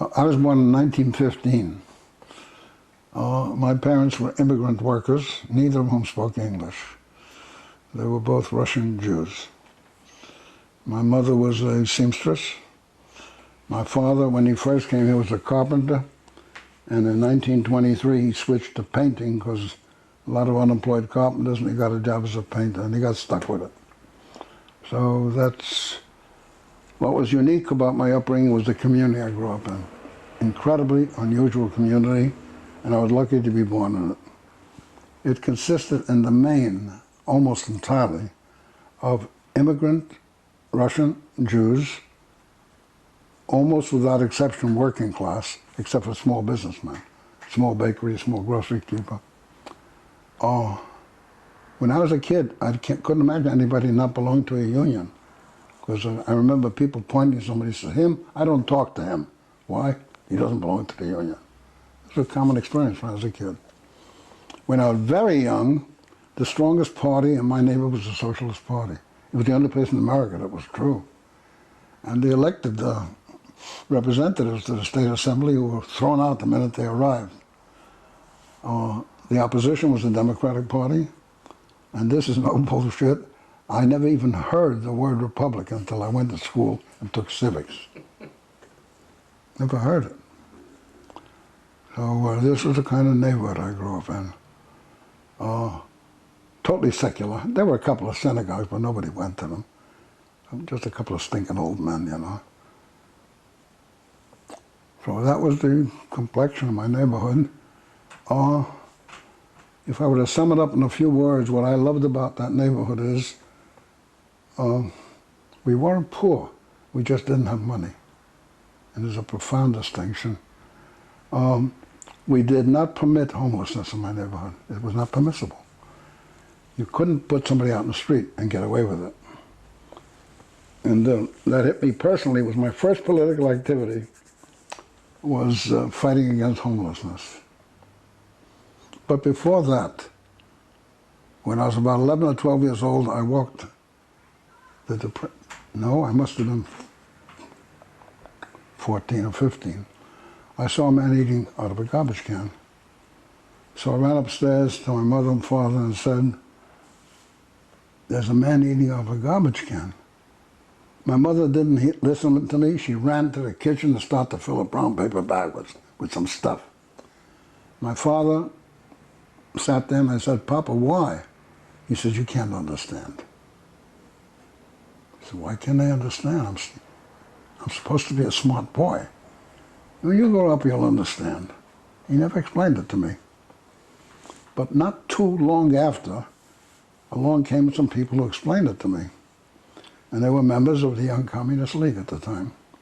I was born in 1915. My parents were immigrant workers, neither of whom spoke English. They were both Russian Jews. My mother was a seamstress. My father, when he first came here, was a carpenter. And in 1923, he switched to painting because a lot of unemployed carpenters, and he got a job as a painter, and he got stuck with it. So that's what was unique about my upbringing was the community I grew up in. Incredibly unusual community, and I was lucky to be born in it. It consisted in the main, almost entirely, of immigrant Russian Jews, almost without exception working class, except for small businessmen, small bakery, small grocery keeper. When I was a kid, I couldn't imagine anybody not belonging to a union. Because I remember people pointing to somebody and said, him, I don't talk to him. Why? He doesn't belong to the union. It was a common experience when I was a kid. When I was very young, the strongest party in my neighborhood was the Socialist Party. It was the only place in America that was true. And they elected representatives to the State Assembly who were thrown out the minute they arrived. The opposition was the Democratic Party, and this is no bullshit. I never even heard the word Republican until I went to school and took civics. Never heard it. So this was the kind of neighborhood I grew up in. Totally secular. There were a couple of synagogues, but nobody went to them. Just a couple of stinking old men, you know. So that was the complexion of my neighborhood. If I were to sum it up in a few words, what I loved about that neighborhood is we weren't poor, we just didn't have money. And there's a profound distinction. We did not permit homelessness in my neighborhood. It was not permissible. You couldn't put somebody out in the street and get away with it. And that hit me personally. It was my first political activity was fighting against homelessness. But before that, when I was about 11 or 12 years old, I walked I must have been 14 or 15. I saw a man eating out of a garbage can. So I ran upstairs to my mother and father and said, there's a man eating out of a garbage can. My mother didn't listen to me. She ran to the kitchen to start to fill a brown paper bag with some stuff. My father sat there and I said, Papa, why? He said, you can't understand. I said, why can't I understand? I'm supposed to be a smart boy. When you grow up, you'll understand. He never explained it to me. But not too long after, along came some people who explained it to me. And they were members of the Young Communist League at the time.